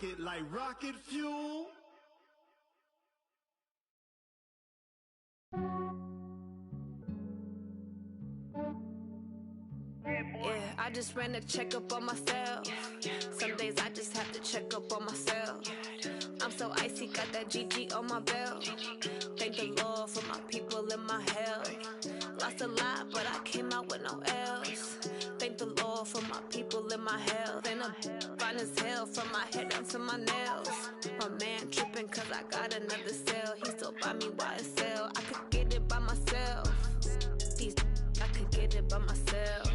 it like rocket fuel. Yeah, I just ran a checkup on myself. Some days I just have to check up on myself. I'm so icy, got that GG on my belt. Thank the Lord for my people in my health. Lost a lot, but I came out with no L's. Thank the Lord for my people in my health. And I'm fine as hell from my head down to my nails. My man tripping cause I got another cell. He still buy me YSL. I could get it by myself. These I could get it by myself.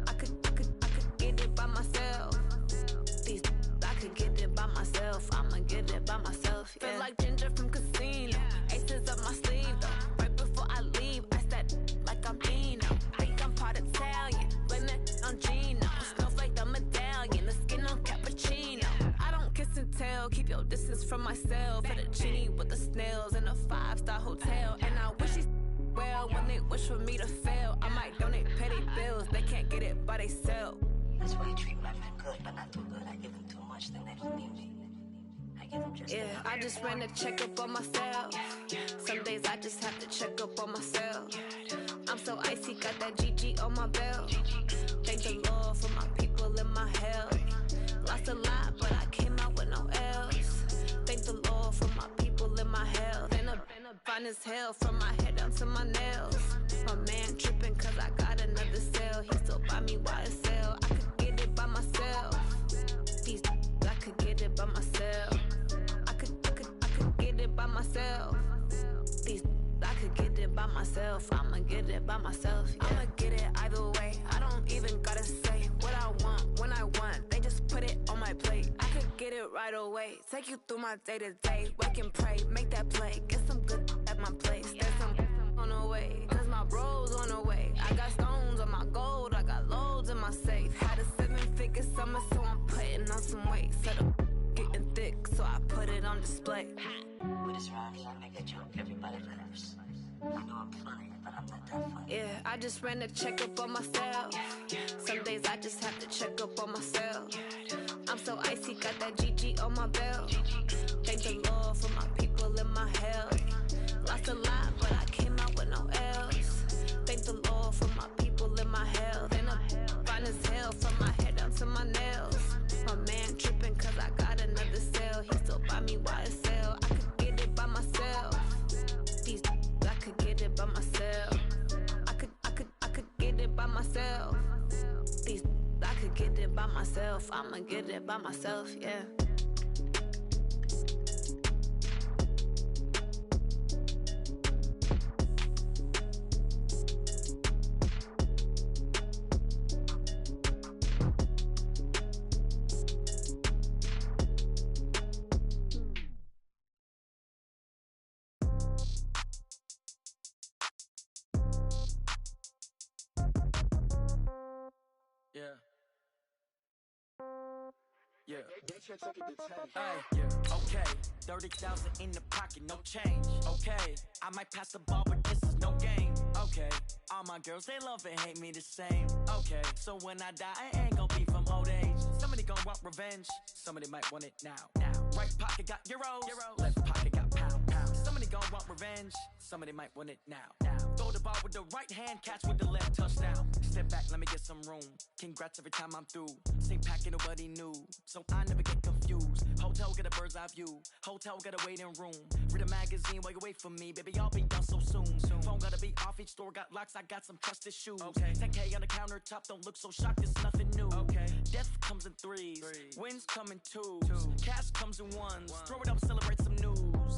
I could get it by myself. These I could get it by myself. I'ma get it by myself. Yeah. Feel like Ginger from Casino. Aces up my sleeve though. Right before I leave, I said like I'm Dino. Think I'm part Italian. Blame it on Gino. Snowflake the medallion. The skin on cappuccino. I don't kiss and tell. Keep your distance from myself. For the genie with the snails in a 5-star hotel. And I wish he's well when they wish for me to fail. I might donate petty bills. They can't get it by they sell. That's why you treat my men good, but not too good. I give them too much, then they don't need me. I give them just enough. I just ran a checkup on myself. Some days I just have to check up on myself. I'm so icy, got that GG on my belt. Thank the Lord for my people in my health. Lost a lot, but I came out with no L's. Thank the Lord for my people in my health. And I'm fine as hell from my head down to my nails. My man tripping cause I got another cell. He still buy me YSL. I could get it by myself. These I could get it by myself. I could get it by myself. These I could get it by myself. I'ma get it by myself. Yeah. I'ma get it either way. I don't even gotta say what I want when I want. They just put it on my plate. I could get it right away. Take you through my day to day. Wake and pray, make that play. Get some good at my place. There's some on the way. Cause my bro's on the way. I got stones on my gold. I got loads in my safe. Had a 7-figure summer, so I'm putting on some weight. Set up getting thick, so I put it on display. With this rhymes, I make a joke, everybody laughs. I know I'm funny, but I'm not that funny. Yeah, I just ran a checkup on myself. Some days I just have to check up on myself. I'm so icy, got that GG on my belt. Thank the Lord for my people in my health. Lost a lot, but I came out with no L's. Thank the Lord for my people in my health. And I'm fine as hell from my head down to my nails. My man tripping cause I got another cell. He still buy me YSL. I could get it by myself. These I could get it by myself. I could get it by myself. These I could get it by myself. I'ma get it by myself, yeah. Yeah. Hey, okay. 30,000 in the pocket, no change. Okay, I might pass the ball, but this is no game. Okay, all my girls, they love and hate me the same. Okay, so when I die, I ain't gonna be from old age. Somebody gonna want revenge, somebody might want it now. Right pocket got euros, left pocket got pound. Somebody gonna want revenge, somebody might want it now. Throw the ball with the right hand, catch with the left, touchdown. Step back, let me get some room. Congrats every time I'm through. Same packet, nobody knew, so I never get confused. Hotel get a bird's eye view, hotel got a waiting room. Read a magazine while you wait for me, baby, I'll be done so soon. Phone gotta be off, each store got locks, I got some trusted shoes. 10K on the countertop, don't look so shocked, it's nothing new. Death comes in threes, wins come in twos, cash comes in ones. Throw it up, celebrate some news.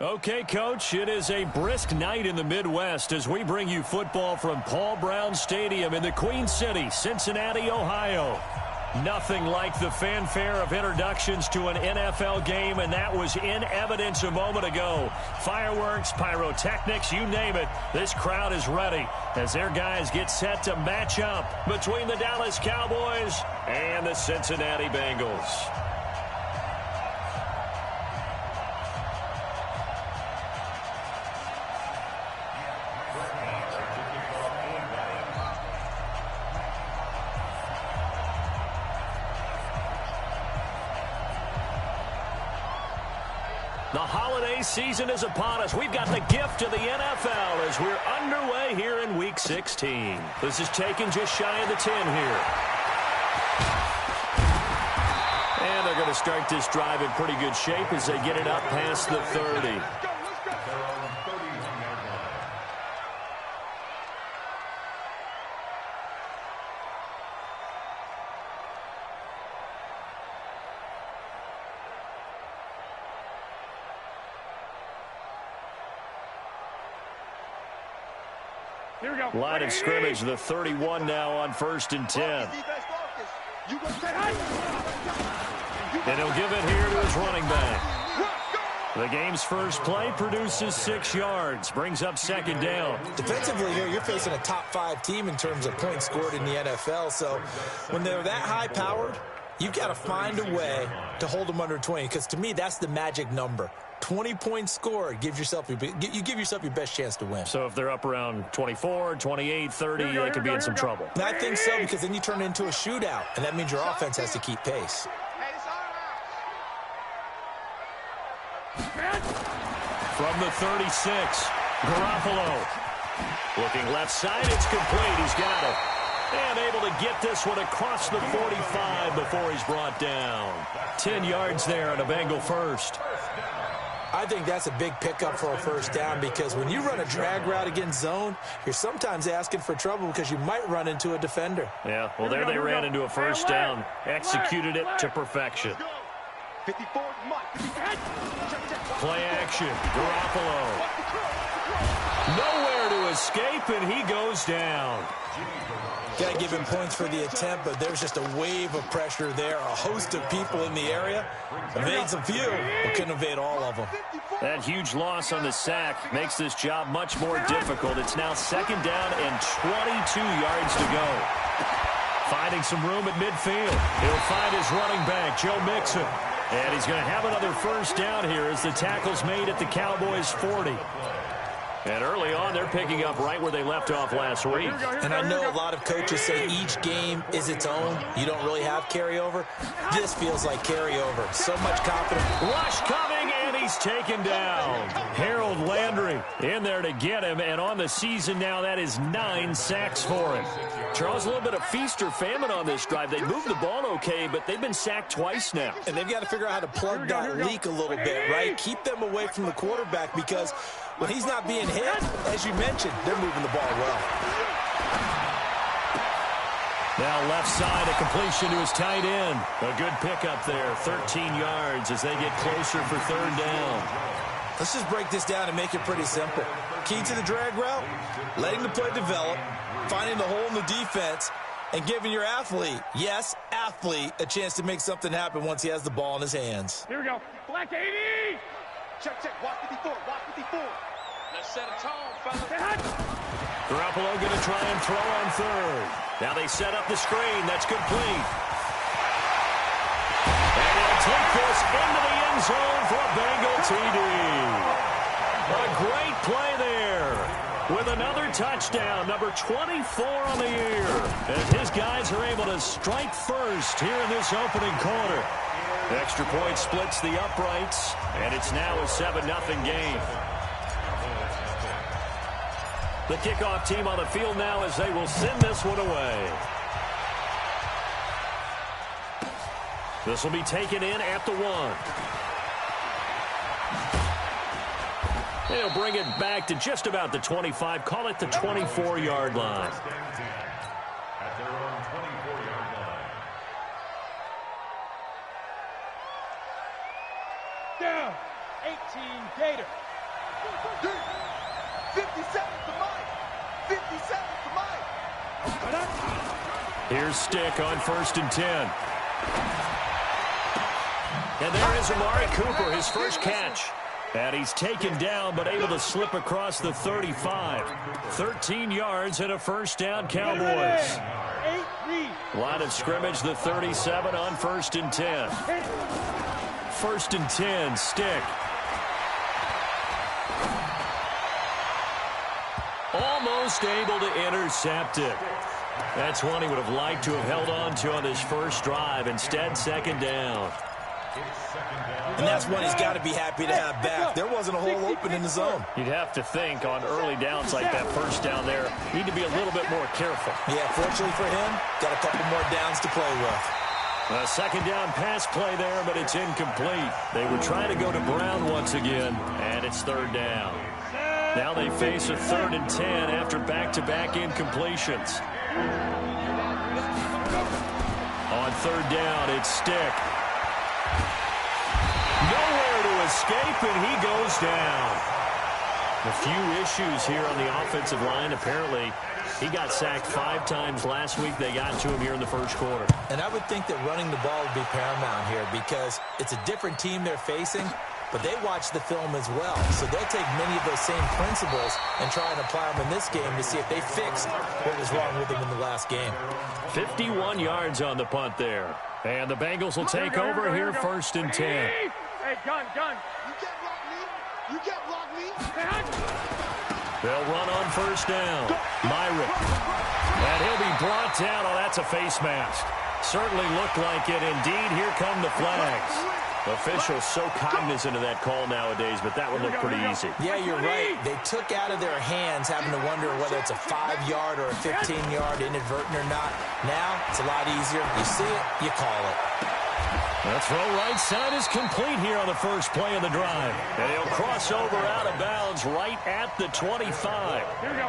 Okay, Coach, it is a brisk night in the Midwest as we bring you football from Paul Brown Stadium in the Queen City, Cincinnati, Ohio. Nothing like the fanfare of introductions to an NFL game, and that was in evidence a moment ago. Fireworks, pyrotechnics, you name it, this crowd is ready as their guys get set to match up between the Dallas Cowboys and the Cincinnati Bengals. The holiday season is upon us. We've got the gift of the NFL as we're underway here in Week 16. This is taken just shy of the 10 here. And they're going to start this drive in pretty good shape as they get it up past the 30. Line of scrimmage, the 31 now on 1st and 10. And he'll give it here to his running back. The game's first play produces 6 yards, brings up 2nd down. Defensively here, you're facing a top 5 team in terms of points scored in the NFL. So when they're that high-powered, you've got to find a way to hold them under 20, because to me, that's the magic number. 20 points scored, you give yourself your best chance to win. So if they're up around 24, 28, 30, they could be in some trouble. And I think so, because then you turn it into a shootout, and that means your offense has to keep pace. From the 36, Garoppolo. Looking left side, it's complete. He's got it. And able to get this one across the 45 before he's brought down. 10 yards there on a Bengal first. I think that's a big pickup for a first down, because when you run a drag route against zone, you're sometimes asking for trouble because you might run into a defender. Yeah, well, there they ran into a first down. Executed it to perfection. Play action. Garoppolo. Nowhere to escape, and he goes down. Got to give him points for the attempt, but there's just a wave of pressure there. A host of people in the area. Evades a few, but couldn't evade all of them. That huge loss on the sack makes this job much more difficult. It's now 2nd down and 22 yards to go. Finding some room at midfield. He'll find his running back, Joe Mixon. And he's going to have another first down here as the tackle's made at the Cowboys' 40. And early on, they're picking up right where they left off last week. And I know a lot of coaches say each game is its own. You don't really have carryover. This feels like carryover. So much confidence. Rush coming, and he's taken down. Harold Landry in there to get him. And on the season now, that is 9 sacks for him. Charles, a little bit of feast or famine on this drive. They moved the ball okay, but they've been sacked twice now. And they've got to figure out how to plug that leak a little bit, right? Keep them away from the quarterback, because when he's not being hit, as you mentioned, they're moving the ball well. Now left side, a completion to his tight end. A good pickup there, 13 yards as they get closer for 3rd down. Let's just break this down and make it pretty simple. Key to the drag route, letting the play develop, finding the hole in the defense, and giving your athlete, yes, athlete, a chance to make something happen once he has the ball in his hands. Here we go. Black 80. Check, watch 54, watch 54. Let's set a tone, fellas. Garoppolo going to try and throw on 3rd. Now they set up the screen. That's complete. And he'll take this into the end zone for a Bengal TD. A great play there with another touchdown, number 24 on the year, as his guys are able to strike first here in this opening quarter. Extra point splits the uprights, and it's now a 7-0 game. The kickoff team on the field now as they will send this one away. This will be taken in at the 1. They'll bring it back to just about the 25. Call it the 24-yard line. At their own 24-yard line. Down. 18 Gator. 57 to Mike. 57 to Mike. Here's Stick on 1st and 10. And there is Amari Cooper, his first catch. And he's taken down, but able to slip across the 35. 13 yards and a first down, Cowboys. Line of scrimmage, the 37 on 1st and 10. 1st and 10, Stick. Almost able to intercept it. That's one he would have liked to have held on to on this first drive. Instead, 2nd down. And that's one he's got to be happy to have back. There wasn't a hole open in the zone. You'd have to think on early downs like that first down there, need to be a little bit more careful. Yeah, fortunately for him, got a couple more downs to play with. A second down pass play there, but it's incomplete. They were trying to go to Brown once again, and it's third down. Now they face a 3rd and 10 after back-to-back incompletions. On third down, it's Stick. Nowhere to escape, and he goes down. A few issues here on the offensive line. Apparently, he got sacked 5 times last week. They got to him here in the first quarter. And I would think that running the ball would be paramount here because it's a different team they're facing, but they watch the film as well. So they'll take many of those same principles and try and apply them in this game to see if they fixed what was wrong with them in the last game. 51 yards on the punt there. And the Bengals will take over here, 1st and 10. Hey, gun. You can't block me. You can't block me. They'll run on first down. Myrick. And he'll be brought down. Oh, that's a face mask. Certainly looked like it. Indeed, here come the flags. Officials so cognizant of that call nowadays, but that would look pretty easy. Yeah, you're right. They took out of their hands having to wonder whether it's a 5-yard or a 15-yard inadvertent or not. Now, it's a lot easier. You see it, you call it. The throw right side is complete here on the first play of the drive. And he'll cross over out of bounds right at the 25.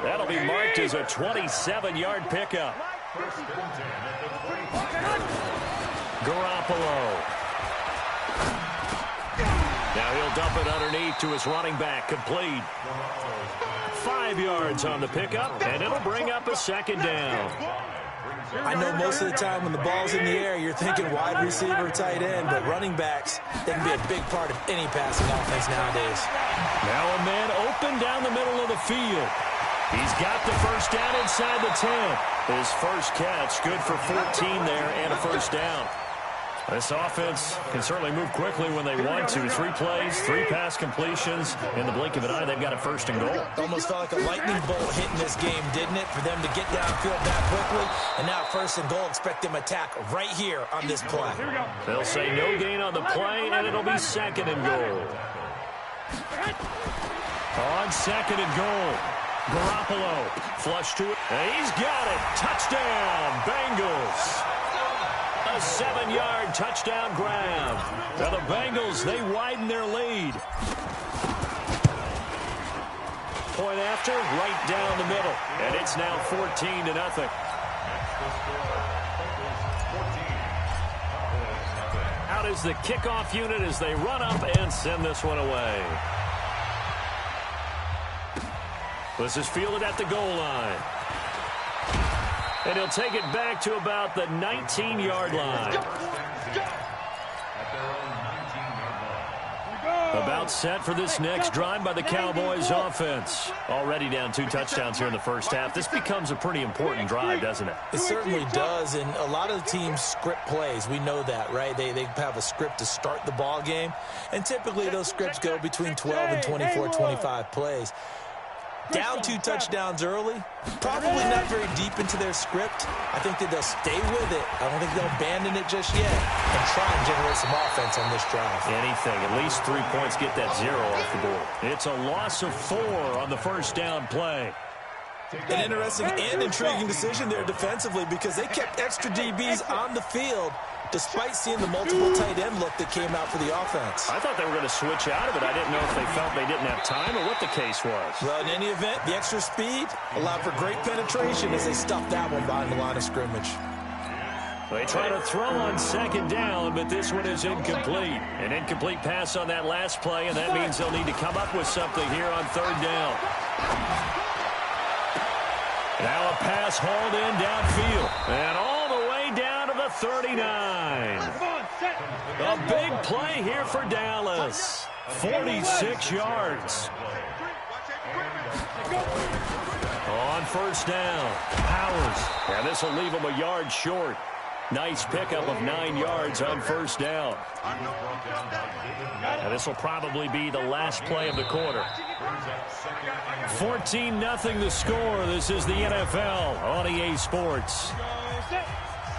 That'll be marked as a 27-yard pickup. Garoppolo. Now he'll dump it underneath to his running back, complete. 5 yards on the pickup, and it'll bring up a second down. I know most of the time when the ball's in the air, you're thinking wide receiver, tight end, but running backs, they can be a big part of any passing offense nowadays. Now a man open down the middle of the field. He's got the first down inside the 10. His first catch, good for 14 there and a first down. This offense can certainly move quickly when they want to. 3 plays, 3 pass completions. In the blink of an eye, they've got a first and goal. Almost felt like a lightning bolt hitting this game, didn't it? For them to get downfield that quickly. And now first and goal, expect them to attack right here on this play. They'll say no gain on the play, and it'll be second and goal. On second and goal, Garoppolo flush to it. And he's got it. Touchdown, Bengals. A 7-yard touchdown grab. Now the Bengals, they widen their lead. Point after, right down the middle. And it's now 14-0. Out is the kickoff unit as they run up and send this one away. This is fielded at the goal line. And he'll take it back to about the 19-yard line. About set for this next drive by the Cowboys offense. Already down 2 touchdowns here in the first half. This becomes a pretty important drive, doesn't it? It certainly does, and a lot of the teams script plays. We know that, right? They have a script to start the ball game, and typically those scripts go between 12 and 24, 25 plays. Down 2 touchdowns early, probably not very deep into their script. I think that they'll stay with it. I don't think they'll abandon it just yet and try and generate some offense on this drive. Anything, at least 3 points, get that 0 off the board. It's a loss of 4 on the first down play. An interesting and intriguing decision there defensively because they kept extra DBs on the field despite seeing the multiple tight end look that came out for the offense. I thought they were going to switch out of it. I didn't know if they felt they didn't have time or what the case was. Well, in any event, the extra speed allowed for great penetration as they stuffed that one behind the line of scrimmage. They try to throw on second down, but this one is incomplete. An incomplete pass on that last play, and that means they'll need to come up with something here on third down. Now a pass hauled in downfield, and all the way down to the 39. A big play here for Dallas. 46 yards. On first down, Powers. And this will leave him a yard short. Nice pickup of 9 yards on first down. And this will probably be the last play of the quarter. 14-0 the score. This is the NFL on EA Sports.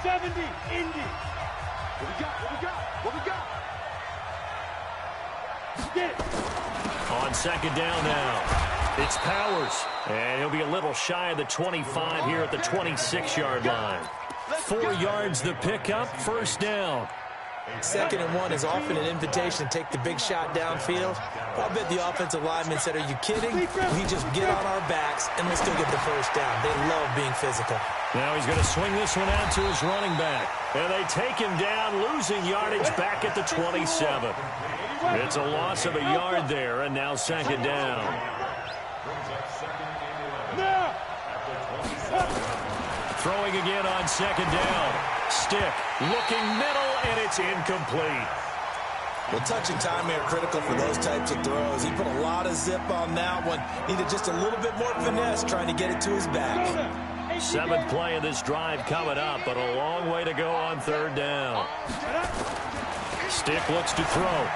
70, Indy. What we got? On second down now, it's Powers. And he'll be a little shy of the 25 here at the 26-yard line. 4 yards the pickup, first down. 2nd and 1 is often an invitation to take the big shot downfield. I'll bet the offensive lineman said, are you kidding? We just get on our backs and let's go get the first down. They love being physical. Now he's going to swing this one out to his running back. And they take him down, losing yardage back at the 27. It's a loss of a yard there, and now second down. Throwing again on second down. Stick, looking middle, and it's incomplete. Well, touch and time are critical for those types of throws. He put a lot of zip on that one. Needed just a little bit more finesse trying to get it to his back. 7th play of this drive coming up, but a long way to go on third down. Stick looks to throw.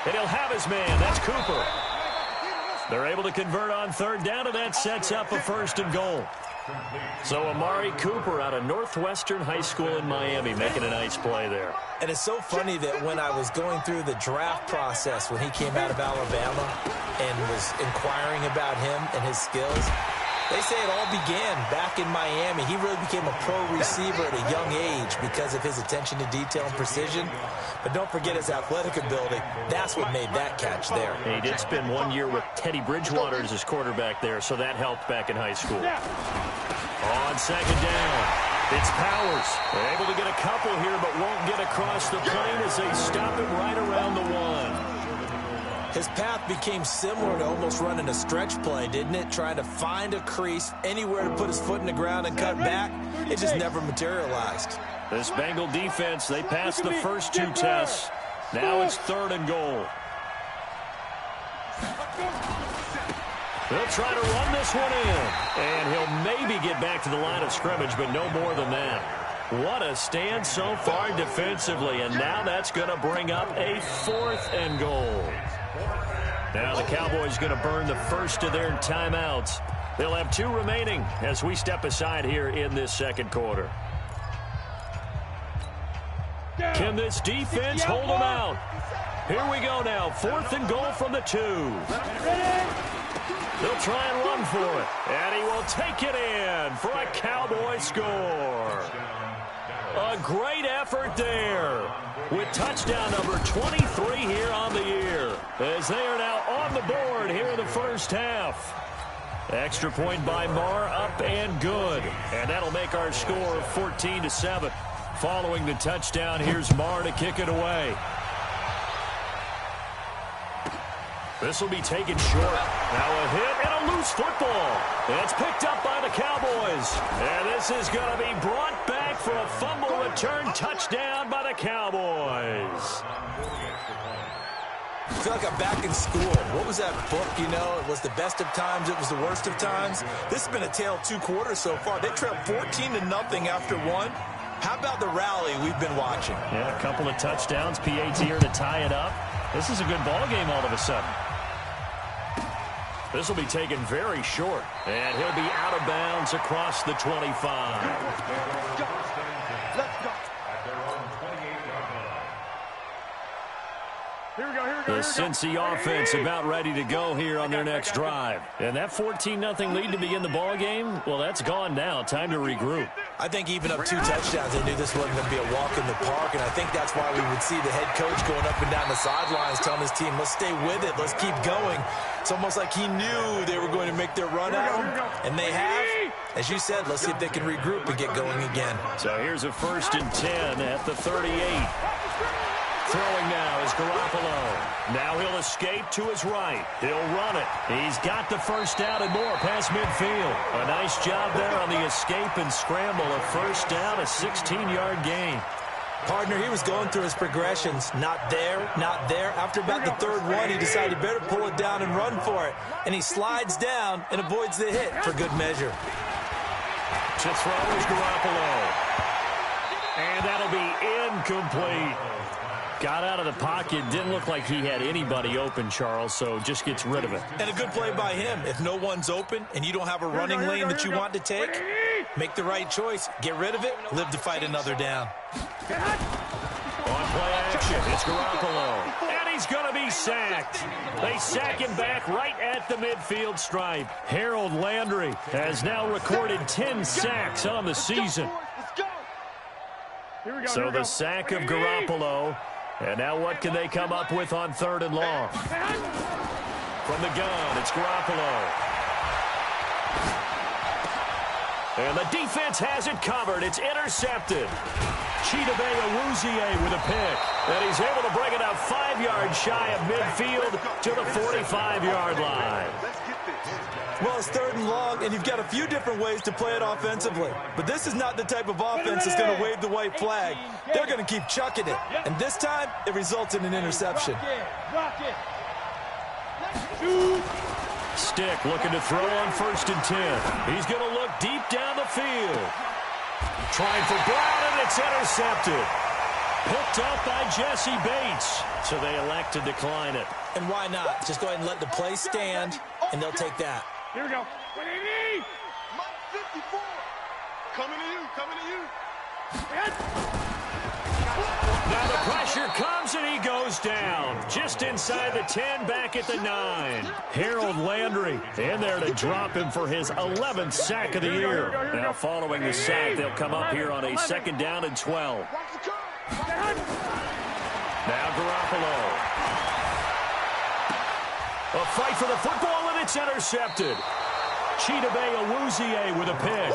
And he'll have his man. That's Cooper. They're able to convert on third down, and that sets up a 1st and goal. So Amari Cooper out of Northwestern High School in Miami making a nice play there. And it's so funny that when I was going through the draft process when he came out of Alabama and was inquiring about him and his skills, they say it all began back in Miami. He really became a pro receiver at a young age because of his attention to detail and precision. But don't forget his athletic ability. That's what made that catch there. He did spend 1 year with Teddy Bridgewater as his quarterback there, so that helped back in high school. On second down, it's Powers. They're able to get a couple here, but won't get across the plane as they stop him right around the 1. His path became similar to almost running a stretch play, didn't it? Trying to find a crease, anywhere to put his foot in the ground and cut back. It just never materialized. This Bengal defense, they passed the first 2 tests. Now it's 3rd and goal. They'll try to run this one in. And he'll maybe get back to the line of scrimmage, but no more than that. What a stand so far defensively, and now that's going to bring up a 4th and goal. Now the Cowboys going to burn the first of their timeouts. They'll have 2 remaining as we step aside here in this second quarter. Can this defense hold them out? Here we go now. 4th and goal from the 2. They'll try and run for it. And he will take it in for a Cowboy score. A great effort there with touchdown number 23 here on the year, as they are now on the board here in the first half. Extra point by Marr, up and good. And that'll make our score 14-7. Following the touchdown, here's Marr to kick it away. This will be taken short. Now a hit and a loose football. It's picked up by the Cowboys. And this is going to be brought back for a fumble return touchdown by the Cowboys. I feel like I'm back in school. What was that book, you know? It was the best of times. It was the worst of times. This has been a tale of 2 quarters so far. They trailed 14-0 after 1. How about the rally we've been watching? Yeah, a couple of touchdowns. PAT here to tie it up. This is a good ball game all of a sudden. This will be taken very short, and he'll be out of bounds across the 25. Let's go. Here we go, here we go. The Cincy offense about ready to go here on their next drive. And that 14-0 lead to begin the ball game, well, that's gone now. Time to regroup. I think even up 2 touchdowns, they knew this wasn't going to be a walk in the park, and I think that's why we would see the head coach going up and down the sidelines telling his team, let's stay with it, let's keep going. It's almost like he knew they were going to make their run at him, and they have. As you said, let's see if they can regroup and get going again. So here's a 1st and 10 at the 38. Throwing now is Garoppolo. Now he'll escape to his right. He'll run it. He's got the first down and more past midfield. A nice job there on the escape and scramble. A first down, a 16-yard gain. Partner, he was going through his progressions. Not there, not there. After about the 3rd one, he decided he better pull it down and run for it. And he slides down and avoids the hit for good measure. To throw is Garoppolo. And that'll be incomplete. Got out of the pocket. Didn't look like he had anybody open, Charles, so just gets rid of it. And a good play by him. If no one's open and you don't have a running lane that you want to take, make the right choice. Get rid of it. Live to fight another down. On play action, it's Garoppolo. And he's going to be sacked. They sack him back right at the midfield stripe. Harold Landry has now recorded 10 sacks on the season. So the sack of Garoppolo. And now what can they come up with on 3rd and long? From the gun, it's Garoppolo. And the defense has it covered. It's intercepted. Chidobe Awuzie with a pick. And he's able to bring it up 5 yards shy of midfield to the 45-yard line. Well, it's 3rd and long, and you've got a few different ways to play it offensively. But this is not the type of offense that's going to wave the white flag. They're going to keep chucking it. And this time, it results in an interception. Stick looking to throw on 1st and 10. He's going to look deep down the field. Trying for Brown, and it's intercepted. Picked up by Jesse Bates. So they elect to decline it. And why not? Just go ahead and let the play stand, and they'll take that. Here we go. Mike 54. Coming to you. Coming to you. Now the pressure comes, and he goes down. Just inside the 10, back at the 9. Harold Landry in there to drop him for his 11th sack of the year. Now following the sack, they'll come up here on a 2nd down and 12. Now Garoppolo. A fight for the football, and it's intercepted. Chidobe Awuzie with a pick.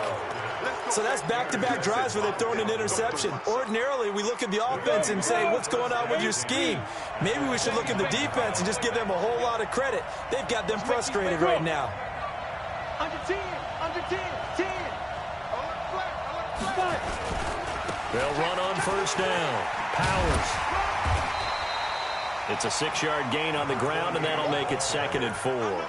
So that's back-to-back drives where they're throwing an interception. Ordinarily, we look at the offense and say, what's going on with your scheme? Maybe we should look at the defense and just give them a whole lot of credit. They've got them frustrated right now. Under 10. Under 10. 10. They'll run on 1st down. Powers. It's a 6-yard gain on the ground, and that'll make it 2nd and 4.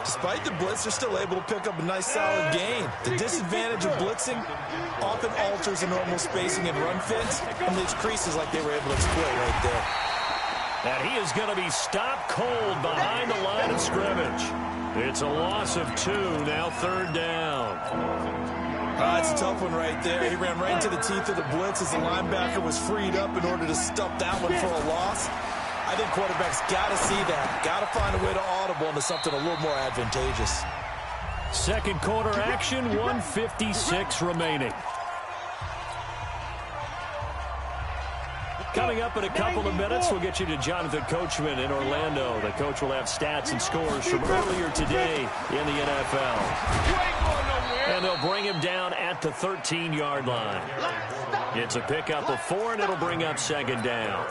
Despite the blitz, they're still able to pick up a nice solid gain. The disadvantage of blitzing often alters the normal spacing and run fits and leaves creases like they were able to exploit right there. And he is going to be stopped cold behind the line of scrimmage. It's a loss of 2, now 3rd down. It's a tough one right there. He ran right into the teeth of the blitz as the linebacker was freed up in order to stuff that one for a loss. I think quarterbacks got to see that. Got to find a way to audible into something a little more advantageous. 2nd quarter action, 1:56 remaining. Coming up in a couple of minutes, we'll get you to Jonathan Coachman in Orlando. The coach will have stats and scores from earlier today in the NFL. And they'll bring him down at the 13-yard line. It's a pickup of 4, and it'll bring up 2nd down.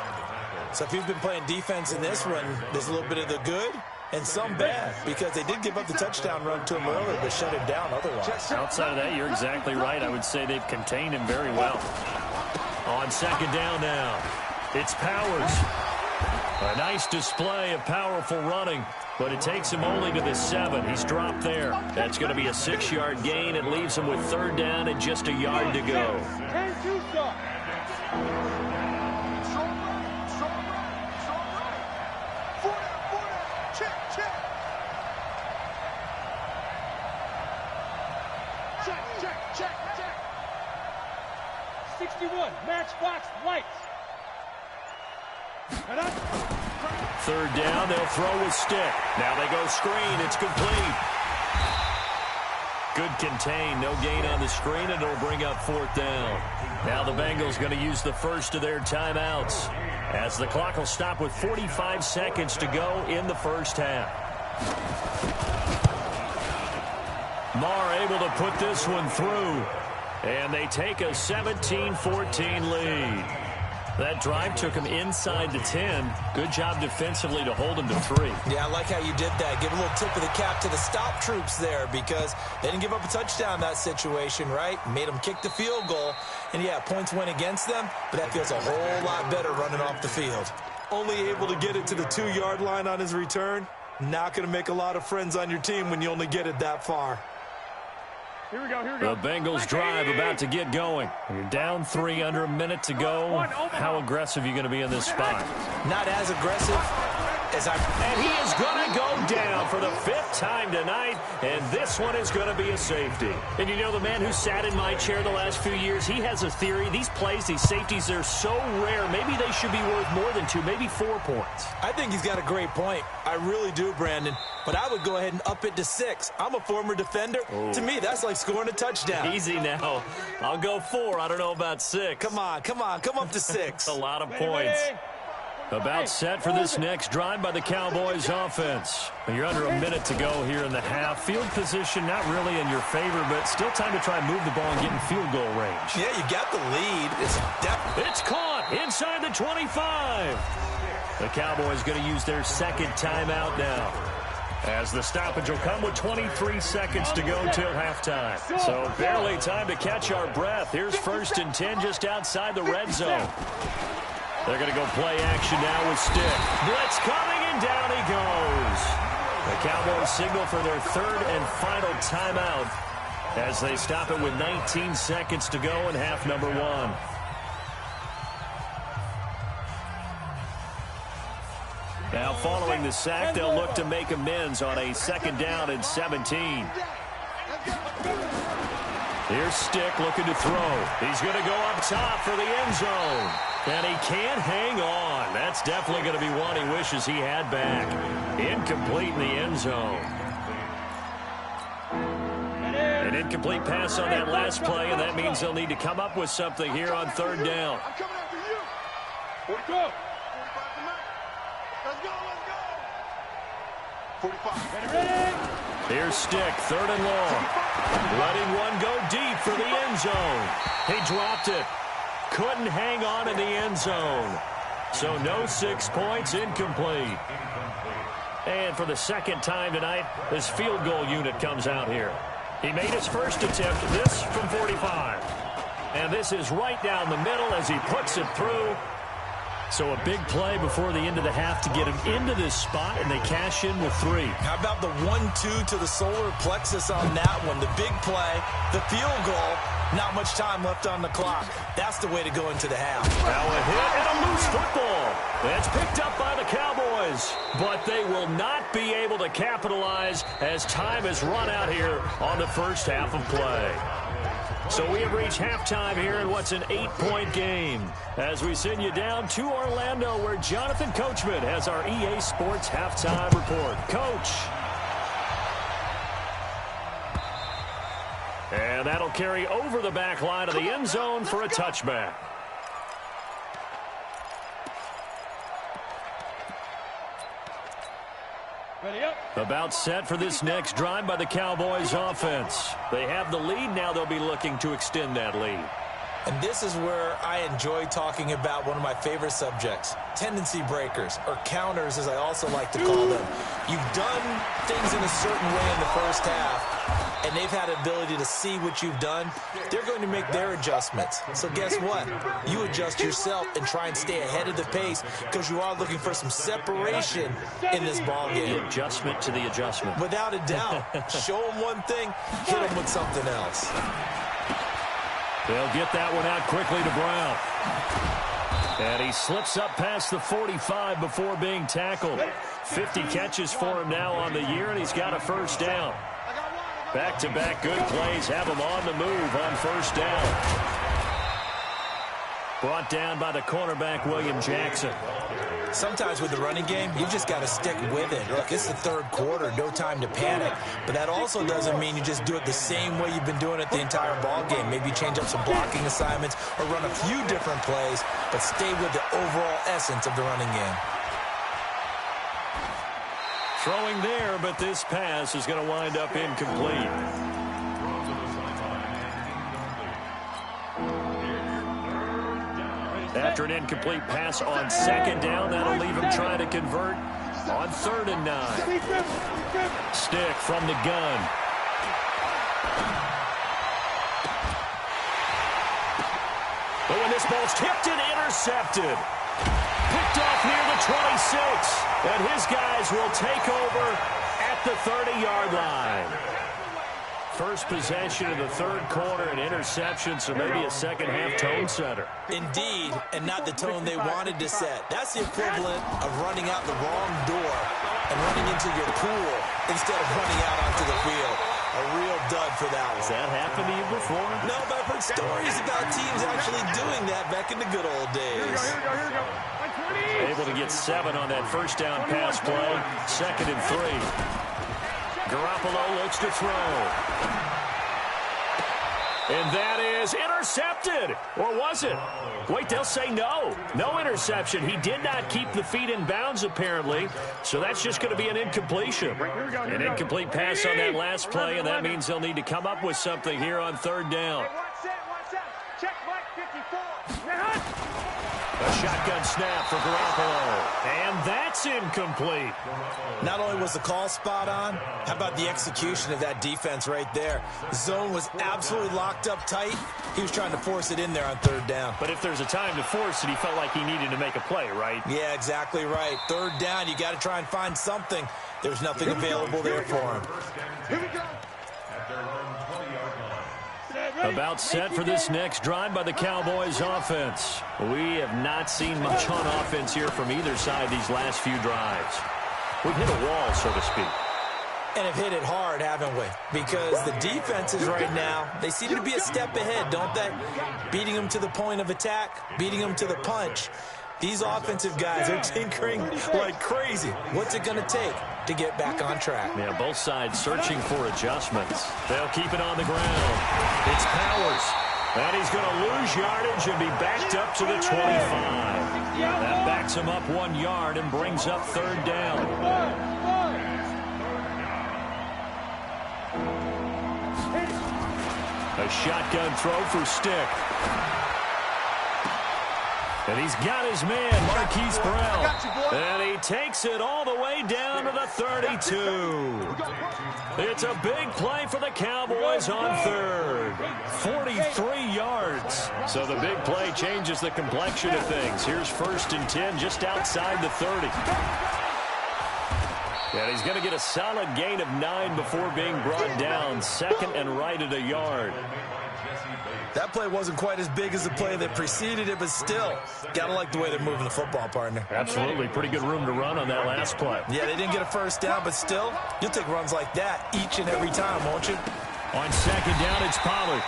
So if you've been playing defense in this one, there's a little bit of the good and some bad, because they did give up the touchdown run to him earlier, but shut him down otherwise. Outside of that, you're exactly right. I would say they've contained him very well. On 2nd down now, it's Powers. A nice display of powerful running, but it takes him only to the 7. He's dropped there. That's going to be a 6-yard gain. It leaves him with 3rd down and just a yard to go. Check. 61, matchbox lights. 3rd down, they'll throw with Stick. Now they go screen, it's complete. Good contain, no gain on the screen, and it'll bring up 4th down. Now the Bengals going to use the first of their timeouts, as the clock will stop with 45 seconds to go in the first half. Marr able to put this one through, and they take a 17-14 lead. That drive took him inside the 10. Good job defensively to hold him to 3. Yeah, I like how you did that. Give a little tip of the cap to the stop troops there, because they didn't give up a touchdown in that situation, right? Made them kick the field goal. And, yeah, points went against them, but that feels a whole lot better running off the field. Only able to get it to the 2-yard line on his return. Not going to make a lot of friends on your team when you only get it that far. Here we go. The Bengals drive about to get going. You're down 3, under a minute to go. How aggressive are you going to be in this spot? Not as aggressive as I... And he is going to go down for the 5th time tonight, and this one is going to be a safety. And you know, the man who sat in my chair the last few years, he has a theory. These plays, these safeties, they're so rare. Maybe they should be worth more than 2, maybe 4 points. I think he's got a great point. I really do, Brandon. But I would go ahead and up it to 6. I'm a former defender. Ooh. To me, that's like scoring a touchdown. Easy now. I'll go 4. I don't know about 6. Come on. Come up to 6. A lot of points. About set for this next drive by the Cowboys offense. You're under a minute to go here in the half. Field position not really in your favor, but still time to try and move the ball and get in field goal range. Yeah, you got the lead. It's caught inside the 25. The Cowboys going to use their second timeout now, as the stoppage will come with 23 seconds to go till halftime. So barely time to catch our breath. Here's 1st and 10 just outside the red zone. They're going to go play action now with Stick. Blitz coming, and down he goes. The Cowboys signal for their 3rd and final timeout as they stop it with 19 seconds to go in half number 1. Now following the sack, they'll look to make amends on a 2nd down and 17. Here's Stick looking to throw. He's going to go up top for the end zone. And he can't hang on. That's definitely going to be one he wishes he had back. Incomplete in the end zone. An incomplete pass on that last play, and that means they'll need to come up with something here on 3rd down. I'm coming after you. Let's go. 45. Ready. Here's Stick, 3rd and long. Letting one go deep for the end zone. He dropped it. Couldn't hang on in the end zone. So no 6 points, incomplete. And for the 2nd time tonight, this field goal unit comes out here. He made his first attempt, this from 45. And this is right down the middle as he puts it through. So a big play before the end of the half to get him into this spot, and they cash in with 3. How about the 1-2 to the solar plexus on that one? The big play, the field goal, not much time left on the clock. That's the way to go into the half. Now a hit and a loose football. That's picked up by the Cowboys, but they will not be able to capitalize as time has run out here on the first half of play. So we have reached halftime here in what's an 8-point game as we send you down to Orlando, where Jonathan Coachman has our EA Sports halftime report. Coach. And that'll carry over the back line of the end zone for a touchback. Ready up. About set for this next drive by the Cowboys offense. They have the lead. Now they'll be looking to extend that lead. And this is where I enjoy talking about one of my favorite subjects, tendency breakers, or counters as I also like to call them. You've done things in a certain way in the first half, and they've had the ability to see what you've done. They're going to make their adjustments. So guess what? You adjust yourself and try and stay ahead of the pace, because you are looking for some separation in this ball game. The adjustment to the adjustment. Without a doubt. Show them one thing, hit them with something else. They'll get that one out quickly to Brown. And he slips up past the 45 before being tackled. 50 catches for him now on the year, and he's got a first down. Back-to-back good plays have him on the move on first down. Brought down by the cornerback, William Jackson. Sometimes with the running game, you just got to stick with it. Look, it's the 3rd quarter, no time to panic. But that also doesn't mean you just do it the same way you've been doing it the entire ball game. Maybe change up some blocking assignments or run a few different plays, but stay with the overall essence of the running game. Throwing there, but this pass is going to wind up incomplete. After an incomplete pass on 2nd down, that'll leave him trying to convert on 3rd and 9. Stick from the gun. But when this ball's tipped and intercepted, picked off near the 26, and his guys will take over at the 30-yard line. First possession of the 3rd quarter, an interception, so maybe a second-half tone setter. Indeed, and not the tone they wanted to set. That's the equivalent of running out the wrong door and running into your pool instead of running out onto the field. A real dud for that one. Has that happened to you before? No, but I've heard stories about teams actually doing that back in the good old days. Here we go. Able to get 7 on that first down pass play. 2nd and 3. Garoppolo looks to throw. And that is intercepted. Or was it? Wait, they'll say no. No interception. He did not keep the feet in bounds, apparently. So that's just going to be an incompletion. An incomplete pass on that last play, and that means they'll need to come up with something here on 3rd down. Watch that. Check Mike 54. A shotgun snap for Garoppolo. And that's incomplete. Not only was the call spot on, how about the execution of that defense right there? The zone was absolutely locked up tight. He was trying to force it in there on 3rd down. But if there's a time to force it, he felt like he needed to make a play, right? Yeah, exactly right. 3rd down, you got to try and find something. There's nothing available there for him. Here we go. At their own 20-yard line. About set for this next drive by the Cowboys offense. We have not seen much on offense here from either side these last few drives. We've hit a wall, so to speak. And have hit it hard, haven't we? Because the defenses right now, they seem to be a step ahead, don't they? Beating them to the point of attack, beating them to the punch. These offensive guys are tinkering like crazy. What's it going to take to get back on track? Yeah, both sides searching for adjustments. They'll keep it on the ground. It's Powers. And he's going to lose yardage and be backed up to the 25. That backs him up 1 yard and brings up 3rd down. A shotgun throw for Stick. And he's got his man, Marquise Brown. And he takes it all the way down to the 32. It's a big play for the Cowboys on 3rd. 43 yards. So the big play changes the complexion of things. Here's 1st and 10 just outside the 30. And he's going to get a solid gain of 9 before being brought down. 2nd and right at a yard. That play wasn't quite as big as the play that preceded it, but still, gotta like the way they're moving the football, partner. Absolutely. Pretty good room to run on that last play. Yeah, they didn't get a 1st down, but still, you'll take runs like that each and every time, won't you? On 2nd down, it's Pollard.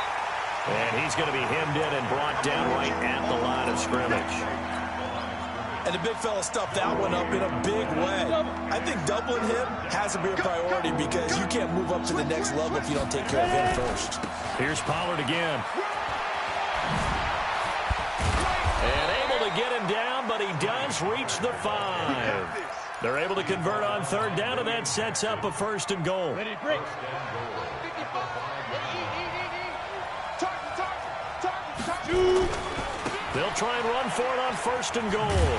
And he's going to be hemmed in and brought down right at the line of scrimmage. And the big fella stuffed that one up in a big way. I think doubling him has to be a priority because you can't move up to the next level if you don't take care of him first. Here's Pollard again. And able to get him down, but he does reach the 5. They're able to convert on 3rd down, and that sets up a 1st and goal. Ready, break. They'll try and run for it on 1st and goal.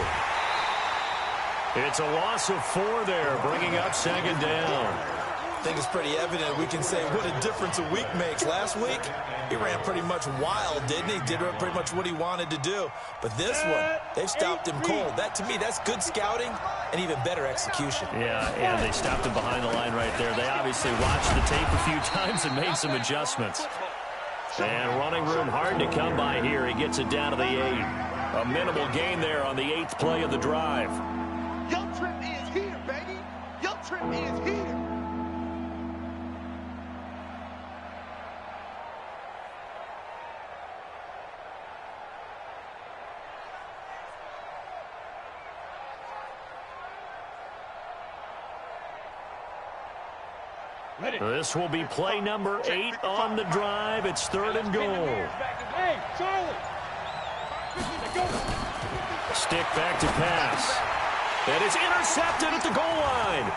It's a loss of 4 there, bringing up 2nd down. I think it's pretty evident we can say what a difference a week makes. Last week, he ran pretty much wild, didn't he? Did pretty much what he wanted to do. But this one, they've stopped him cold. That, to me, that's good scouting and even better execution. Yeah, and they stopped him behind the line right there. They obviously watched the tape a few times and made some adjustments. And running room hard to come by here. He gets it down to the 8. A minimal gain there on the 8th play of the drive. Your trip is here, baby. Your trip is here. This will be play number 8 on the drive. It's 3rd and goal. Hey, Charlie. Stick back to pass. That is intercepted at the goal line.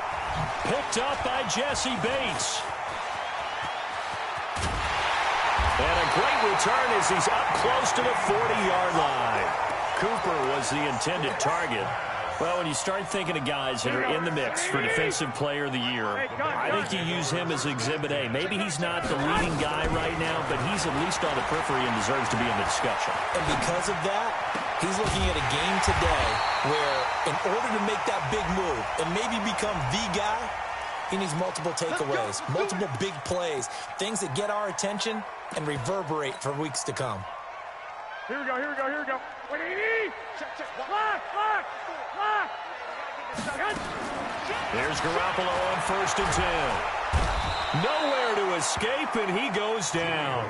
Picked up by Jesse Bates. And a great return as he's up close to the 40-yard line. Cooper was the intended target. Well, when you start thinking of guys that are in the mix for Defensive Player of the Year, I think you use him as Exhibit A. Maybe he's not the leading guy right now, but he's at least on the periphery and deserves to be in the discussion. And because of that, he's looking at a game today where in order to make that big move and maybe become the guy, he needs multiple takeaways, multiple big plays, things that get our attention and reverberate for weeks to come. Here we go. What do you need? Check. Lock. Here's Garoppolo on 1st and 10. Nowhere to escape, and he goes down.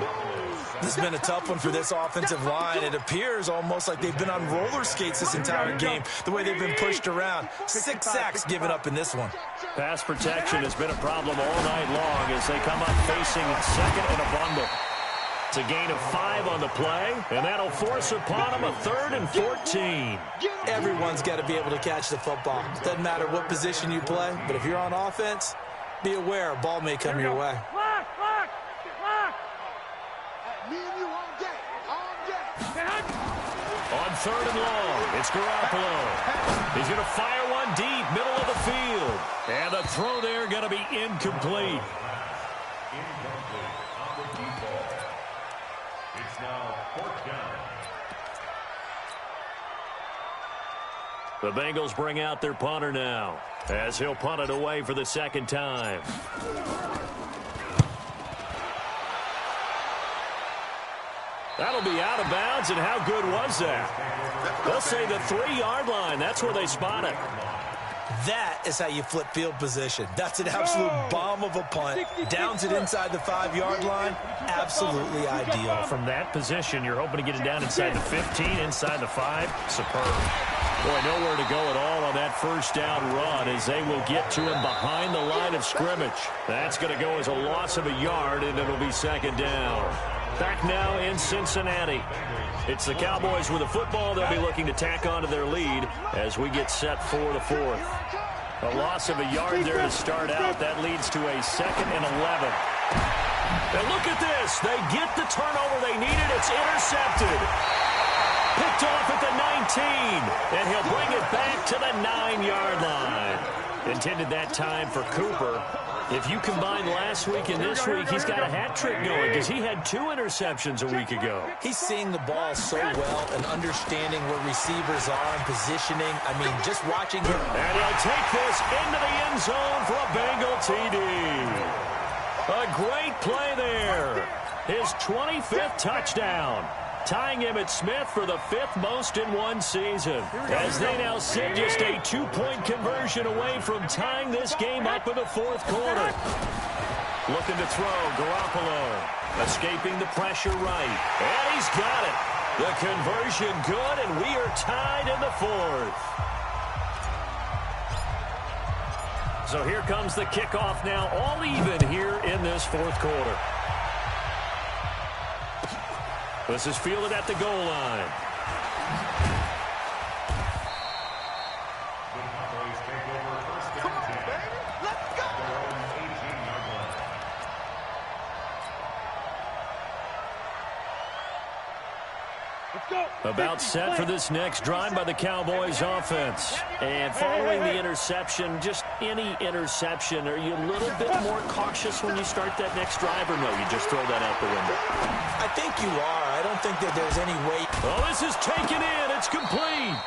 This has been a tough one for this offensive line. It appears almost like they've been on roller skates this entire game, the way they've been pushed around. 6 sacks given up in this one. Pass protection has been a problem all night long as they come up facing second and a bundle. It's a gain of 5 on the play, and that'll force upon them a 3rd and 14. Everyone's got to be able to catch the football. Doesn't matter what position you play, but if you're on offense, be aware a ball may come your way. On 3rd and long, it's Garoppolo. He's going to fire one deep, middle of the field. And the throw there going to be incomplete. It's now 4th down. The Bengals bring out their punter now, as he'll punt it away for the 2nd time. That'll be out of bounds, and how good was that? They'll say the 3-yard line. That's where they spot it. That is how you flip field position. That's an absolute bomb of a punt. Downs it inside the 5-yard line. Absolutely ideal. From that position, you're hoping to get it down inside the 15, inside the 5. Superb. Boy, nowhere to go at all on that 1st down run as they will get to him behind the line of scrimmage. That's going to go as a loss of a yard, and it'll be 2nd down. Back now in Cincinnati. It's the Cowboys with the football. They'll be looking to tack onto their lead as we get set for the 4th. A loss of a yard there to start out. That leads to a 2nd and 11. And look at this. They get the turnover they needed. It's intercepted. Picked off at the 19. And he'll bring it back to the 9-yard line. Intended that time for Cooper. If you combine last week and this week, he's got a hat trick going because he had 2 interceptions a week ago. He's seeing the ball so well and understanding where receivers are and positioning. I mean, just watching him. And he'll take this into the end zone for a Bengal TD. A great play there. His 25th touchdown. Tying Emmitt Smith for the 5th most in one season. As they now sit just a 2-point conversion away from tying this game up in the 4th quarter. Looking to throw, Garoppolo. Escaping the pressure right. And he's got it. The conversion good, and we are tied in the 4th. So here comes the kickoff now, all even here in this 4th quarter. This is fielded at the goal line. The Cowboys take over 1st and 10. Let's go! Their own 18-yard line. About set for this next drive by the Cowboys offense. And following the interception, just any interception, are you a little bit more cautious when you start that next drive, or no, you just throw that out the window? I think you are. I don't think that there's any way. Oh, this is taken in. It's complete.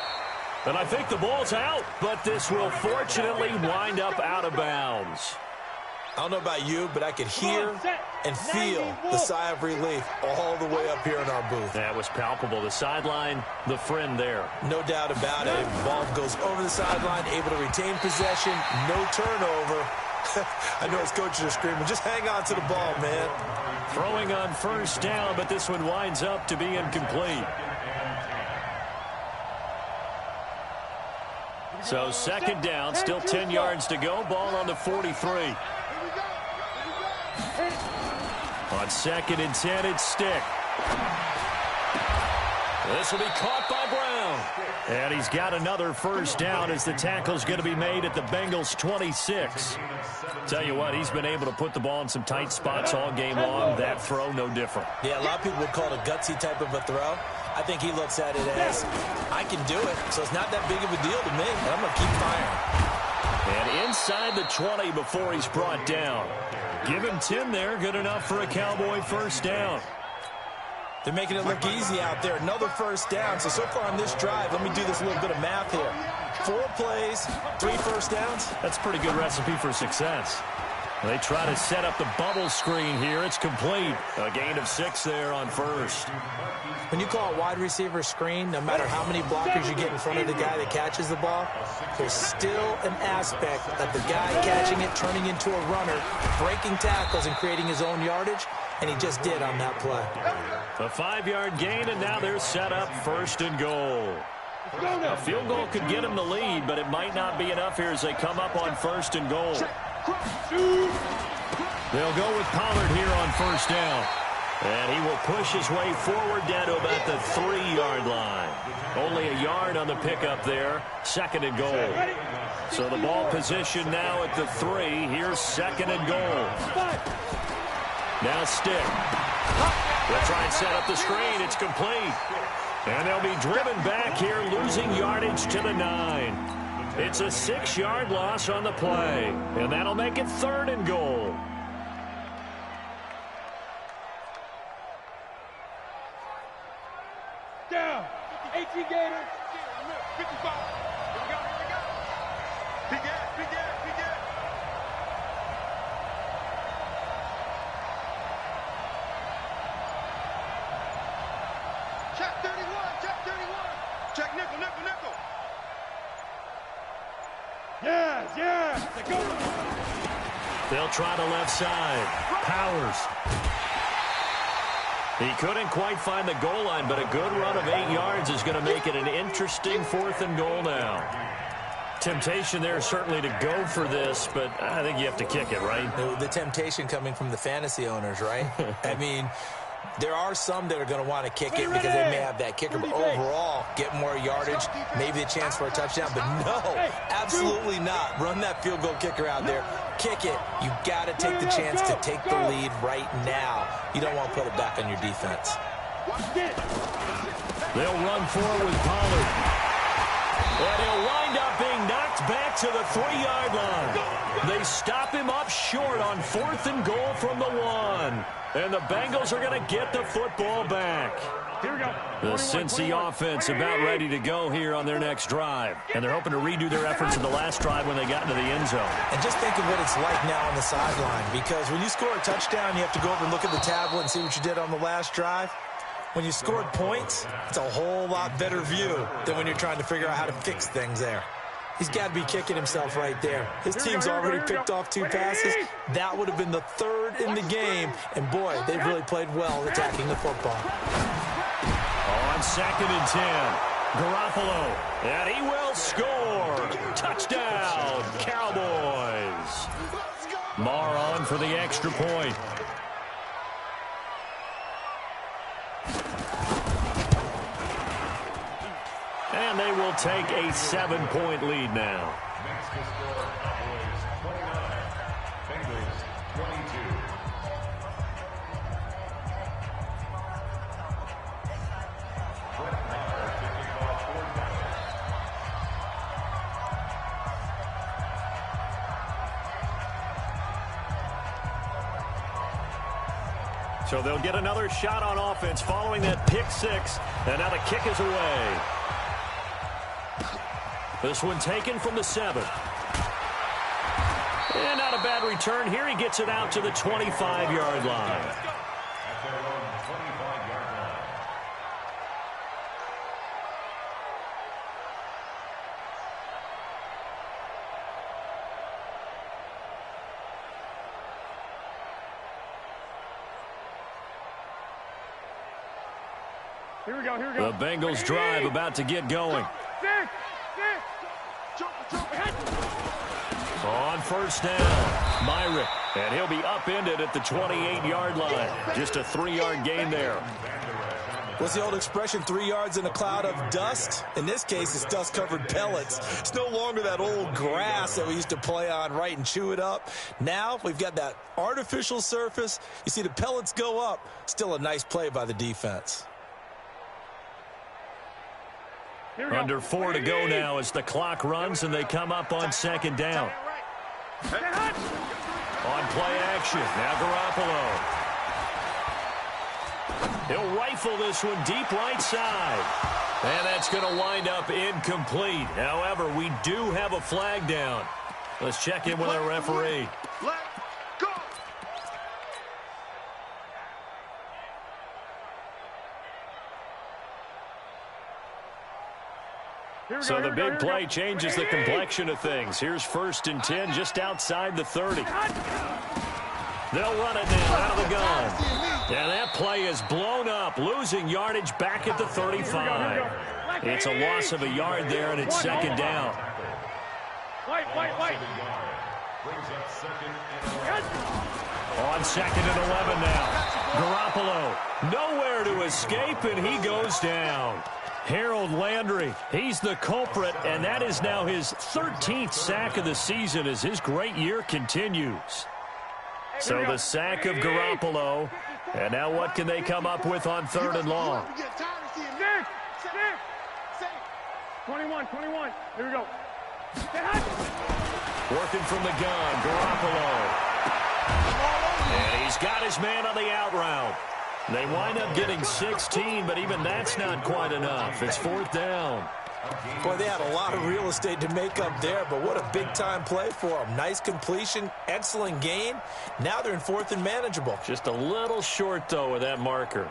And I think the ball's out, but this will fortunately wind up out of bounds. I don't know about you, but I could hear and feel the sigh of relief all the way up here in our booth. That was palpable. The sideline, the friend there. No doubt about it. Ball goes over the sideline, able to retain possession, no turnover. I know his coaches are screaming, just hang on to the ball, man. Throwing on 1st down, but this one winds up to be incomplete. So 2nd down, still 10 yards to go. Ball on the 43. On 2nd and 10, it's Stick. This will be caught by Brown. And he's got another 1st down as the tackle's going to be made at the Bengals' 26. Tell you what, he's been able to put the ball in some tight spots all game long. That throw, no different. Yeah, a lot of people would call it a gutsy type of a throw. I think he looks at it as, I can do it, so it's not that big of a deal to me, and I'm going to keep firing. And inside the 20 before he's brought down. Give him 10 there, good enough for a Cowboy 1st down. They're making it look easy out there. Another 1st down. So far on this drive, let me do this little bit of math here. 4 plays, 3 1st downs. That's a pretty good recipe for success. They try to set up the bubble screen here. It's complete. A gain of 6 there on first. When you call a wide receiver screen, no matter how many blockers you get in front of the guy that catches the ball, there's still an aspect of the guy catching it, turning into a runner, breaking tackles and creating his own yardage, and he just did on that play. A 5-yard gain, and now they're set up 1st and goal. A field goal could get him the lead, but it might not be enough here as they come up on 1st and goal. They'll go with Pollard here on 1st down. And he will push his way forward down to about the 3-yard line. Only a yard on the pickup there. 2nd and goal. So the ball position now at the 3. Here's 2nd and goal. Now stick. They'll try and set up the screen. It's complete. And they'll be driven back here, losing yardage to the 9. It's a 6-yard loss on the play. And that'll make it 3rd and goal. Down. 18 Gators. 55. Here we go. Big ass, big ass, big ass. Check 31, check 31. Check nickel, nickel, nickel. Yes. They'll try the left side. Powers. He couldn't quite find the goal line, but a good run of 8 yards is going to make it an interesting 4th and goal now. Temptation there certainly to go for this, but I think you have to kick it, right? The temptation coming from the fantasy owners, right? I mean, there are some that are going to want to kick it because they may have that kicker, but overall, get more yardage, maybe a chance for a touchdown. But no, absolutely not. Run that field goal kicker out there. Kick it. You've got to take the chance to take the lead right now. You don't want to put it back on your defense. They'll run forward with Pollard. And he'll wind up being knocked back to the 3-yard line. They stop him up short on 4th and goal from the 1. And the Bengals are going to get the football back. Here we go. The Cincy offense about ready to go here on their next drive. And they're hoping to redo their efforts in the last drive when they got into the end zone. And just think of what it's like now on the sideline, because when you score a touchdown, you have to go over and look at the tablet and see what you did on the last drive. When you scored points, it's a whole lot better view than when you're trying to figure out how to fix things there. He's got to be kicking himself right there. His team's already picked off 2 passes. That would have been the 3rd in the game. And, boy, they've really played well attacking the football. On 2nd and 10, Garoppolo. And he will score. Touchdown, Cowboys. Marr on for the extra point. And they will take a 7-point lead now. Next to score, Cowboys 29, Bengals 22. So they'll get another shot on offense following that pick 6. And now the kick is away. This one taken from the 7. And not a bad return here. He gets it out to the 25-yard line. At their own 25-yard line. Here we go, here we go. The Bengals drive about to get going. On 1st down, Myrick, and he'll be upended at the 28-yard line. Just a 3-yard gain there. What's the old expression, 3 yards in a cloud of dust? In this case, it's dust-covered pellets. It's no longer that old grass that we used to play on, right, and chew it up. Now we've got that artificial surface. You see the pellets go up. Still a nice play by the defense. Under 4 to go now as the clock runs and they come up on 2nd down. On play action, now Garoppolo. He'll rifle this one deep right side. And that's going to wind up incomplete. However, we do have a flag down. Let's check in with our referee. So the big play changes the complexion of things. Here's 1st and 10 just outside the 30. They'll run it now out of the gun. And that play is blown up, losing yardage back at the 35. It's a loss of a yard there, and it's 2nd down. White. On 2nd and 11 now. Garoppolo nowhere to escape, and he goes down. Harold Landry, he's the culprit, and that is now his 13th sack of the season as his great year continues. So the sack of Garoppolo, and now what can they come up with on 3rd and long? 21. Here we go. Working from the gun, Garoppolo. And he's got his man on the out route. They wind up getting 16, but even that's not quite enough. It's 4th down. Boy, they had a lot of real estate to make up there, but what a big-time play for them. Nice completion, excellent gain. Now they're in 4th and manageable. Just a little short, though, with that marker.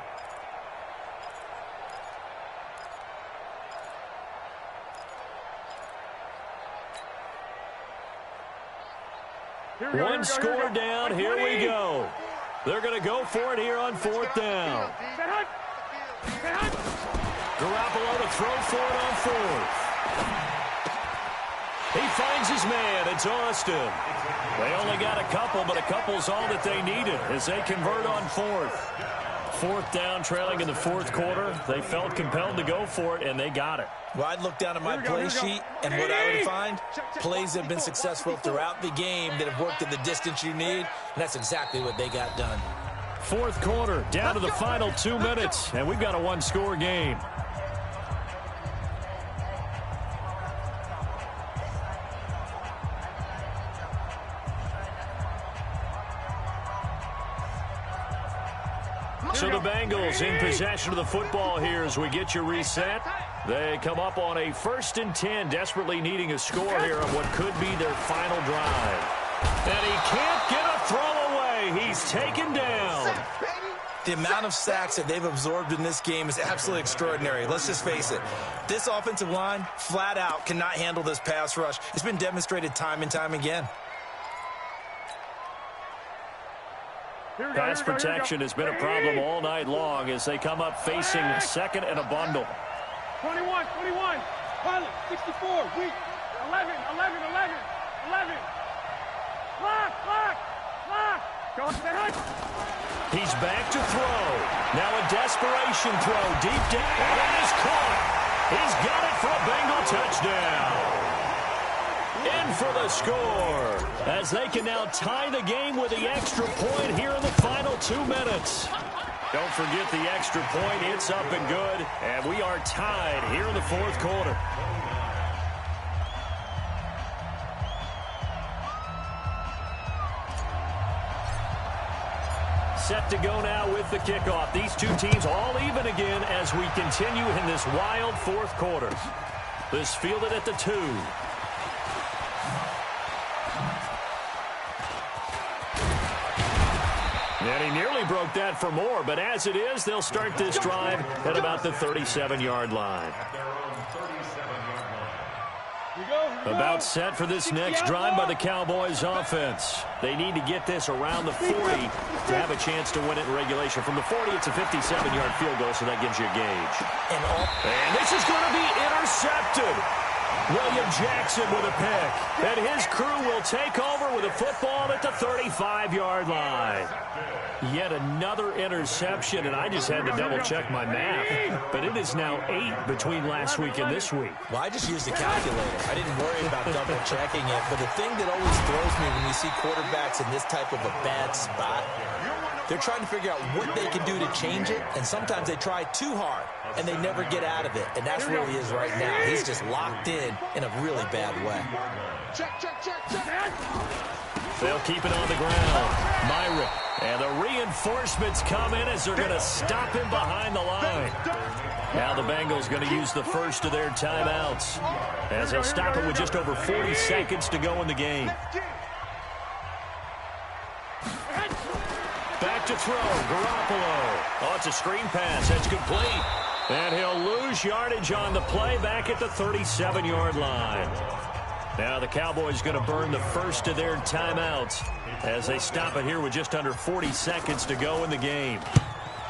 One score down. Here we go. They're going to go for it here on 4th down. Garoppolo to throw for it on 4th. He finds his man. It's Austin. They only got a couple, but a couple's all that they needed as they convert on 4th. 4th down, trailing in the 4th quarter. They felt compelled to go for it, and they got it. Well, I'd look down at my play sheet, and what I would find, plays that have been successful throughout the game that have worked at the distance you need, and that's exactly what they got done. 4th quarter, down to the final 2 minutes, and we've got a one-score game. So the Bengals in possession of the football here as we get you reset. They come up on a 1st and 10, desperately needing a score here on what could be their final drive. And he can't get a throw away. He's taken down. The amount of sacks that they've absorbed in this game is absolutely extraordinary. Let's just face it. This offensive line, flat out, cannot handle this pass rush. It's been demonstrated time and time again. Pass protection has been a problem all night long as they come up facing 2nd and a bundle. 21. Pilot, 64. Weak. 11. Lock. Go to the head. He's back to throw. Now a desperation throw deep down. And it is caught. He's got it for a Bengal touchdown. In for the score as they can now tie the game with the extra point here in the final 2 minutes. Don't forget the extra point. It's up and good, and we are tied here in the 4th quarter. Set to go now with the kickoff. These two teams all even again as we continue in this wild 4th quarter. This fielded at the 2. And he nearly broke that for more, but as it is, they'll start this drive at about the 37-yard line. About set for this next drive by the Cowboys offense. They need to get this around the 40 to have a chance to win it in regulation. From the 40, it's a 57-yard field goal, so that gives you a gauge. And this is going to be intercepted. William Jackson with a pick. And his crew will take over with a football at the 35-yard line. Yet another interception, and I just had to double-check my math. But it is now 8 between last week and this week. Well, I just used a calculator. I didn't worry about double-checking it. But the thing that always throws me when you see quarterbacks in this type of a bad spot, they're trying to figure out what they can do to change it, and sometimes they try too hard, and they never get out of it. And that's where he is right now. He's just locked in a really bad way. They'll keep it on the ground. Myrick. And the reinforcements come in as they're going to stop him behind the line. Now the Bengals going to use the first of their timeouts as they'll stop it with just over 40 seconds to go in the game. Back to throw. Garoppolo. Oh, it's a screen pass. That's complete. And he'll lose yardage on the play back at the 37-yard line. Now the Cowboys going to burn the first of their timeouts as they stop it here with just under 40 seconds to go in the game.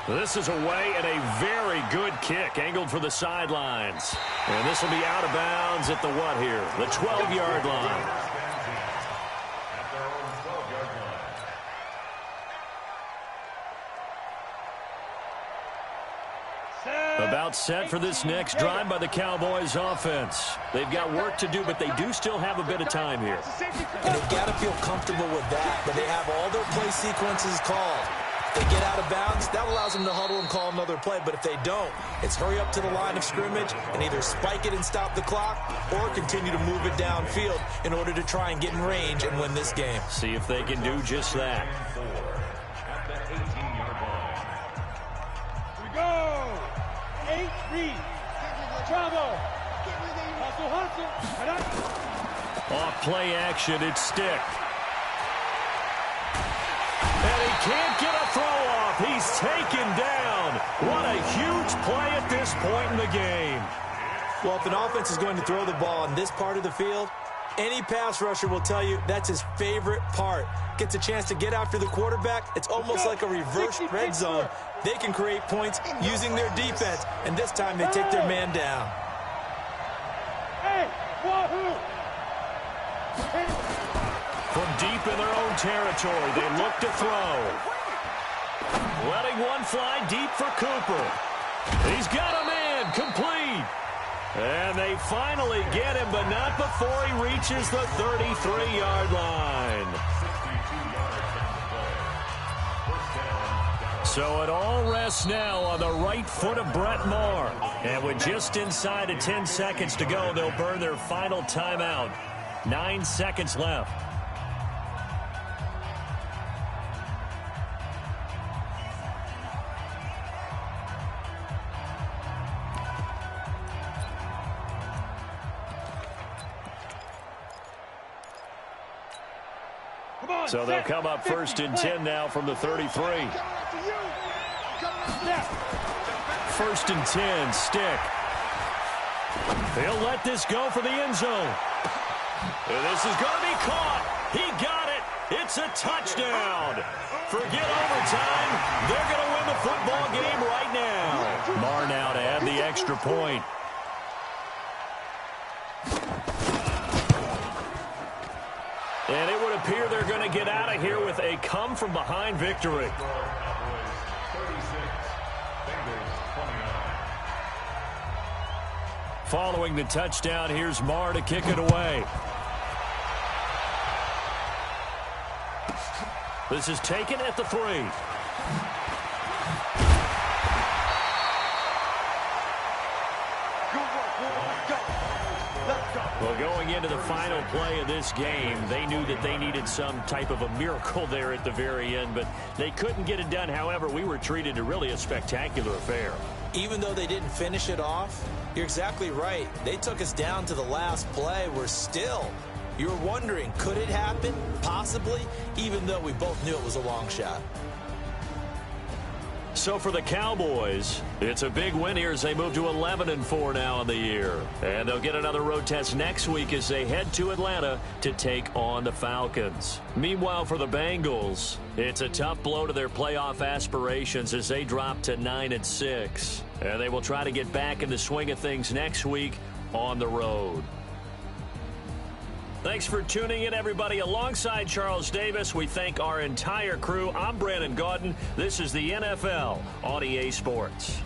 This is away and a very good kick angled for the sidelines. And this will be out of bounds at the what here? The 12-yard line. About set for this next drive by the Cowboys offense. They've got work to do, but they do still have a bit of time here. And they've got to feel comfortable with that, but they have all their play sequences called. If they get out of bounds, that allows them to huddle and call another play, but if they don't, it's hurry up to the line of scrimmage and either spike it and stop the clock or continue to move it downfield in order to try and get in range and win this game. See if they can do just that. Here we go. 8 read. Travel. Off play action, it's Stick. And he can't get a throw off. He's taken down. What a huge play at this point in the game. Well, if an offense is going to throw the ball in this part of the field, any pass rusher will tell you that's his favorite part. Gets a chance to get after the quarterback. It's almost like a reverse red zone. They can create points using their defense, and this time they take their man down. Hey, wahoo! From deep in their own territory, they look to throw. Letting one fly deep for Cooper. He's got a man, complete. And they finally get him, but not before he reaches the 33-yard line. So it all rests now on the right foot of Brett Moore. And with just inside of 10 seconds to go, they'll burn their final timeout. 9 seconds left. So they'll come up first and 10 now from the 33. First and 10, Stick. He'll let this go for the end zone. And this is going to be caught. He got it. It's a touchdown. Forget overtime. They're going to win the football game right now. Marr now to add the extra point. And it would appear they're going to get out of here with a come-from-behind victory. Following the touchdown, here's Marr to kick it away. This is taken at the 3. Well, going into the final play of this game, they knew that they needed some type of a miracle there at the very end, but they couldn't get it done. However, we were treated to really a spectacular affair. Even though they didn't finish it off, you're exactly right. They took us down to the last play. We're still, you're wondering, could it happen? Possibly, even though we both knew it was a long shot. So for the Cowboys, it's a big win here as they move to 11-4 now in the year. And they'll get another road test next week as they head to Atlanta to take on the Falcons. Meanwhile, for the Bengals, it's a tough blow to their playoff aspirations as they drop to 9-6. And they will try to get back in the swing of things next week on the road. Thanks for tuning in, everybody. Alongside Charles Davis, we thank our entire crew. I'm Brandon Gaudin. This is the NFL on EA Sports.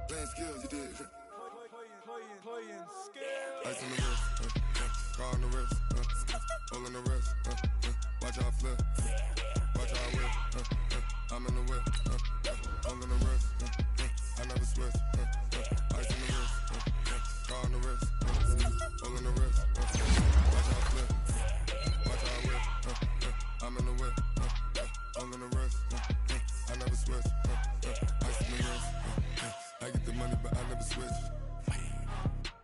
Playing skills, you did. Playing skills. Ice on the wrist, car on the wrist, hole in the wrist, watch out flip, watch out whip, I'm in the whip, hole in the wrist, never switch. Ice on the wrist, car on the wrist, all in the wrist. Watch how I flip, watch how I whip. I'm in the whip, all in the wrist. I never switch. Ice on the wrist. I get the money, but I never switch.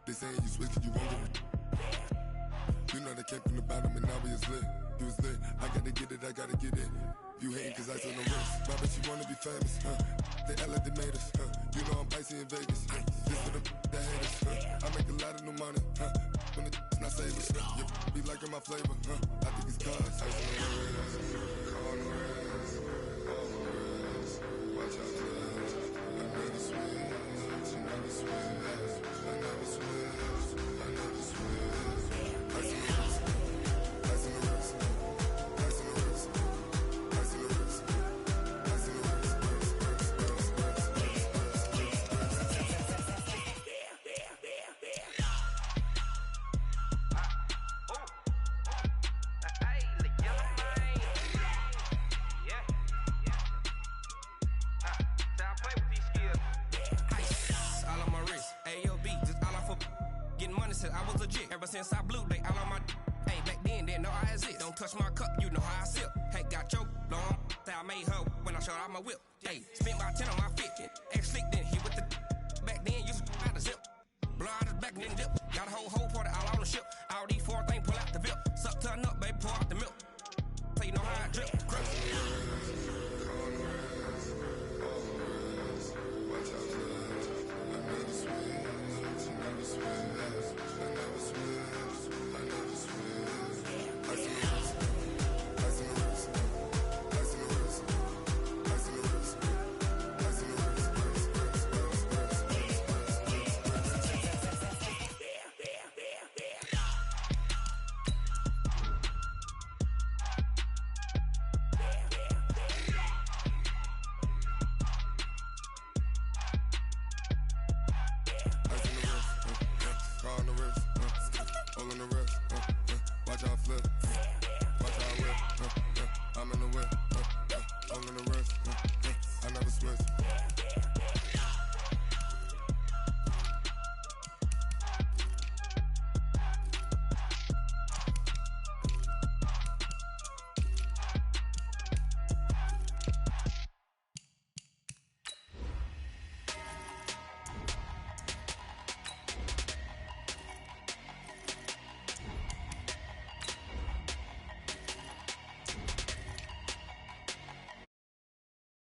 They saying you switch, you won't get it. You know they came from the bottom and now we is lit. You was lit, I gotta get it, I gotta get it. You hating cause ice on the wrist. My bitch, you wanna be famous, They act like they made us, You know I'm icy in Vegas, This for the that hate us, I make a lot of new money, When it's not savers, You be liking my flavor, I think it's cause ice on the wrist, on the wrist, on the wrist. Watch out, flex. I never switch, I never switch, I never switch, I never switch. Ice on the wrist, ice on the wrist, ice on the wrist, ice on the wrist, ice on the wrist. I was legit ever since I blew they all on my hey back then didn't know I exist. Don't touch my cup, you know how I sip. Hey, got your long that I made her when I showed out my whip. Hey, spent about 10 on my fit. Ex slick then hit with the back then used to out the zip. Blow out his back then dip. Got a whole party all on the ship. All these four things pull out the VIP. Suck turn up, baby, pour out the milk. So you know how I drip. Crush. Watch out, flex. I never switch, I never switch. I never switch, I never switch. Ice on the wrist, ice on the wrist, ice on the wrist, ice on the wrist, ice on the wrist, car on the wrist, all on the wrist. Watch how I flip,